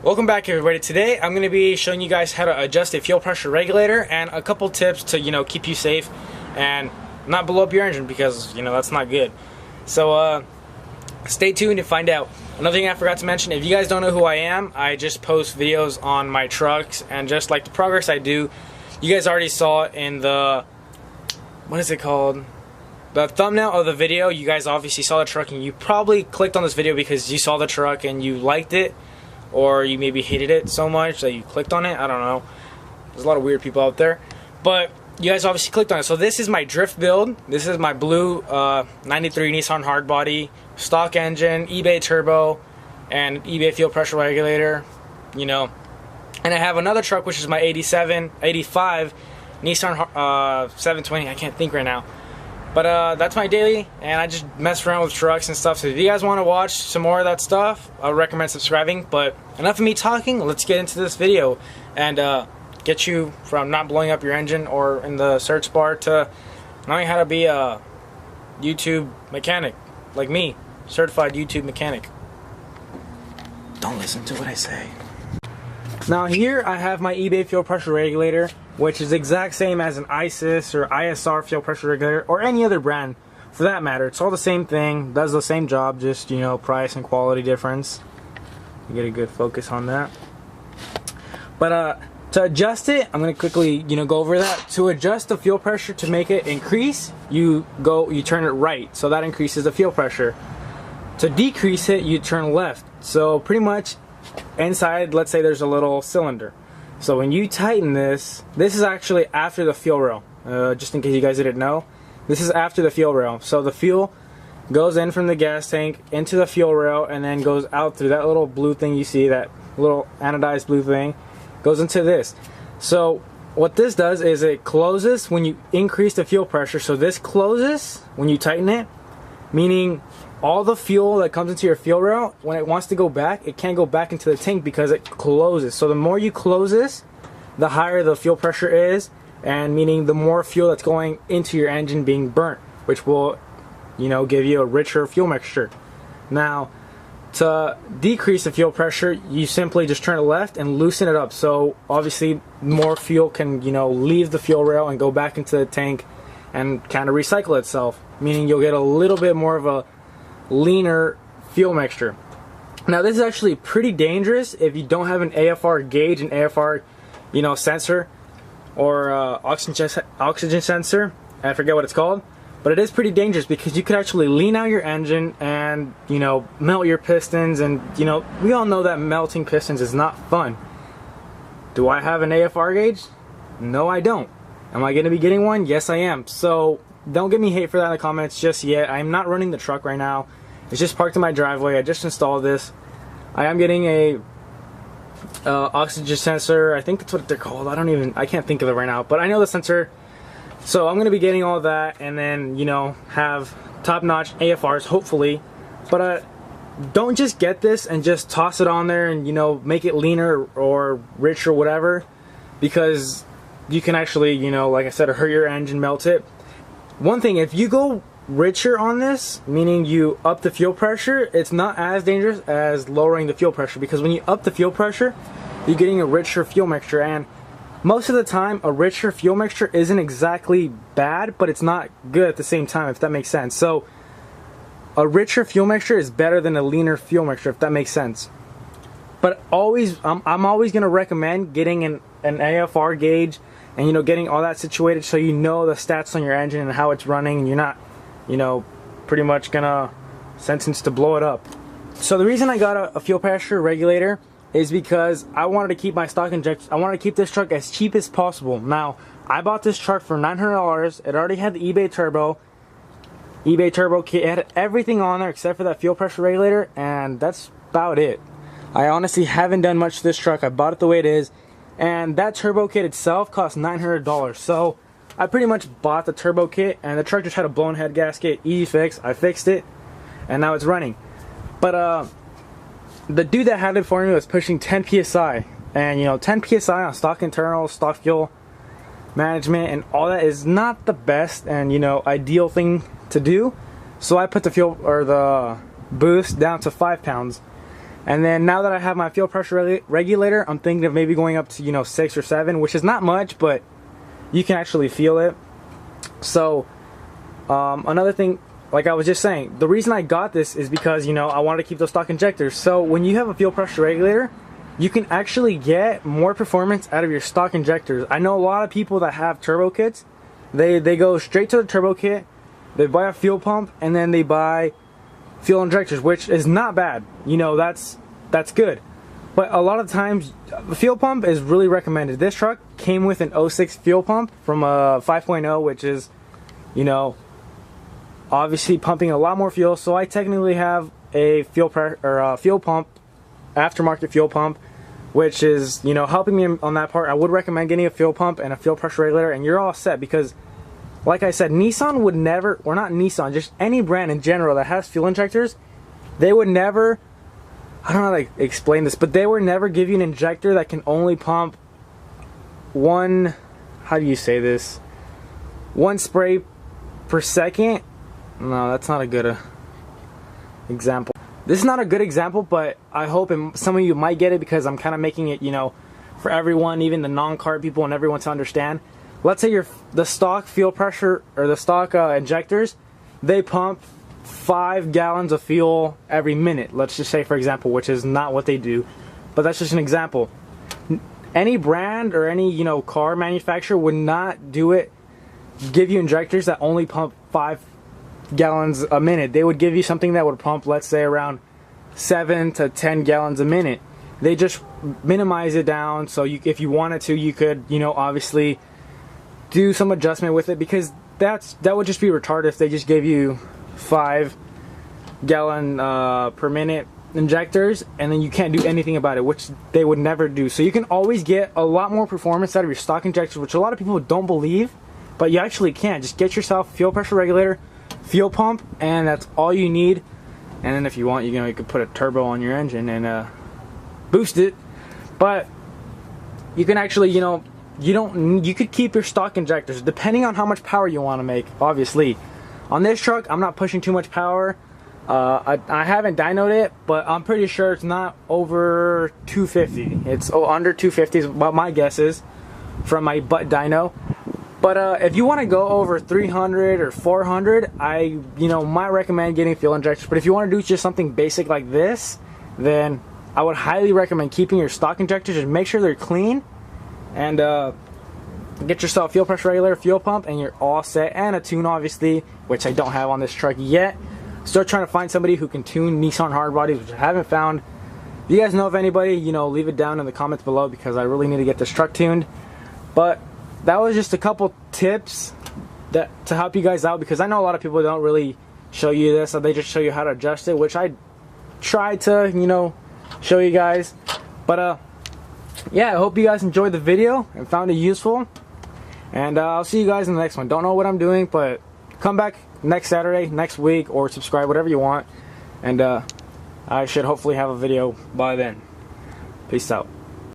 Welcome back, everybody. Today I'm going to be showing you guys how to adjust a fuel pressure regulator and a couple tips to keep you safe and not blow up your engine, because that's not good. So stay tuned to find out. Another thing I forgot to mention, if you guys don't know who I am, I just post videos on my trucks, and just like the progress I do, you guys already saw it in the, what is it called? The thumbnail of the video. You guys obviously saw the truck, and you probably clicked on this video because you saw the truck and you liked it, or you maybe hated it so much that you clicked on it. I don't know. There's a lot of weird people out there. But you guys obviously clicked on it. So this is my drift build. This is my blue 93 Nissan hardbody, stock engine, eBay turbo, and eBay fuel pressure regulator. And I have another truck, which is my 85 Nissan 720. I can't think right now. But that's my daily, and I just mess around with trucks and stuff. So if you guys want to watch some more of that stuff, I would recommend subscribing. But enough of me talking, let's get into this video and get you from not blowing up your engine or in the search bar to knowing how to be a YouTube mechanic, like me, certified YouTube mechanic. Don't listen to what I say. Now here I have my eBay fuel pressure regulator, which is the exact same as an ISIS or ISR fuel pressure regulator, or any other brand for that matter. It's all the same thing, does the same job, just price and quality difference. You get a good focus on that. But to adjust it, I'm going to quickly go over that. To adjust the fuel pressure, to make it increase, you turn it right, so that increases the fuel pressure. To decrease it, you turn left. So pretty much inside, let's say there's a little cylinder. So when you tighten this is actually after the fuel rail. Just in case you guys didn't know, this is after the fuel rail. So the fuel goes in from the gas tank into the fuel rail, and then goes out through that little blue thing you see, that little anodized blue thing, goes into this. So what this does is it closes when you increase the fuel pressure. So this closes when you tighten it, meaning all the fuel that comes into your fuel rail, when it wants to go back, it can't go back into the tank because it closes. So the more you close this, the higher the fuel pressure is, and meaning the more fuel that's going into your engine being burnt, which will give you a richer fuel mixture. Now to decrease the fuel pressure, you simply just turn it left and loosen it up. So obviously more fuel can leave the fuel rail and go back into the tank and kind of recycle itself, meaning you'll get a little bit more of a leaner fuel mixture. Now this is actually pretty dangerous if you don't have an AFR gauge, an AFR sensor, or oxygen sensor. I forget what it's called, but it is pretty dangerous because you could actually lean out your engine and melt your pistons, and we all know that melting pistons is not fun. Do I have an AFR gauge? No, I don't. Am I going to be getting one? Yes, I am. So don't give me hate for that in the comments just yet. I'm not running the truck right now. It's just parked in my driveway. I just installed this. I am getting a oxygen sensor. I think that's what they're called. I can't think of it right now, but I know the sensor. So I'm going to be getting all that, and then have top-notch AFRs hopefully. But don't just get this and just toss it on there and make it leaner or rich or whatever, because you can actually like I said, hurt your engine, melt it. One thing, if you go richer on this, meaning you up the fuel pressure, it's not as dangerous as lowering the fuel pressure, because when you up the fuel pressure, you're getting a richer fuel mixture, and most of the time a richer fuel mixture isn't exactly bad, but it's not good at the same time, if that makes sense. So a richer fuel mixture is better than a leaner fuel mixture, if that makes sense. But always, I'm always going to recommend getting an AFR gauge and getting all that situated, so the stats on your engine and how it's running, and you're not pretty much gonna sentence to blow it up. So the reason I got a fuel pressure regulator is because I wanted to keep my stock injection. I wanted to keep this truck as cheap as possible. Now I bought this truck for $900. It already had the eBay turbo kit. It had everything on there except for that fuel pressure regulator, and that's about it. I honestly haven't done much to this truck. I bought it the way it is. And that turbo kit itself cost $900. So I pretty much bought the turbo kit, and the truck just had a blown head gasket. Easy fix. I fixed it, and now it's running. But the dude that had it for me was pushing 10 psi, and 10 psi on stock internals, stock fuel management, and all that is not the best and ideal thing to do. So I put the fuel or the boost down to 5 pounds. And then now that I have my fuel pressure regulator, I'm thinking of maybe going up to, you know, 6 or 7, which is not much, but you can actually feel it. So another thing, like I was just saying, the reason I got this is because, you know, I wanted to keep those stock injectors. So when you have a fuel pressure regulator, you can actually get more performance out of your stock injectors. I know a lot of people that have turbo kits, they go straight to the turbo kit, they buy a fuel pump, and then they buy fuel injectors, which is not bad. You know, that's good. But a lot of times, the fuel pump is really recommended. This truck came with an 06 fuel pump from a 5.0, which is, you know, obviously pumping a lot more fuel. So I technically have a fuel pump, aftermarket fuel pump, which is, you know, helping me on that part. I would recommend getting a fuel pump and a fuel pressure regulator, and you're all set, because like I said, Nissan would never, or not Nissan, just any brand in general that has fuel injectors, they would never, I don't know how to explain this, but they would never give you an injector that can only pump one, how do you say this, one spray per second. No, that's not a good example. This is not a good example, but I hope some of you might get it, because I'm kind of making it, you know, for everyone, even the non-car people and everyone to understand. Let's say the stock fuel pressure, or the stock injectors, they pump 5 gallons of fuel every minute. Let's just say, for example, which is not what they do, but that's just an example. Any brand or any, you know, car manufacturer would not give you injectors that only pump 5 gallons a minute. They would give you something that would pump, let's say, around 7 to 10 gallons a minute. They just minimize it down, so if you wanted to, you could, you know, obviously do some adjustment with it, because that would just be retarded if they just gave you 5 gallon per minute injectors and then you can't do anything about it, which they would never do. So you can always get a lot more performance out of your stock injectors, which a lot of people don't believe, but you actually can. Just get yourself a fuel pressure regulator, fuel pump, and that's all you need. And then if you want, you could put a turbo on your engine and boost it. But you can actually, you know, you could keep your stock injectors depending on how much power you want to make. Obviously, on this truck, I'm not pushing too much power. I haven't dynoed it, but I'm pretty sure it's not over 250. It's under 250 is what my guess is from my butt dyno. But if you want to go over 300 or 400, I might recommend getting fuel injectors. But if you want to do just something basic like this, then I would highly recommend keeping your stock injectors. Just make sure they're clean, and get yourself a fuel pressure regulator, fuel pump, and you're all set. And a tune, obviously, which I don't have on this truck yet. Still trying to find somebody who can tune Nissan hard bodies, which I haven't found. If you guys know of anybody, leave it down in the comments below, because I really need to get this truck tuned. But that was just a couple tips to help you guys out, because I know a lot of people don't really show you this, so they just show you how to adjust it, which I tried to, show you guys. But yeah, I hope you guys enjoyed the video and found it useful. And I'll see you guys in the next one. Don't know what I'm doing, but come back next Saturday, next week, or subscribe, whatever you want. And I should hopefully have a video by then. Peace out.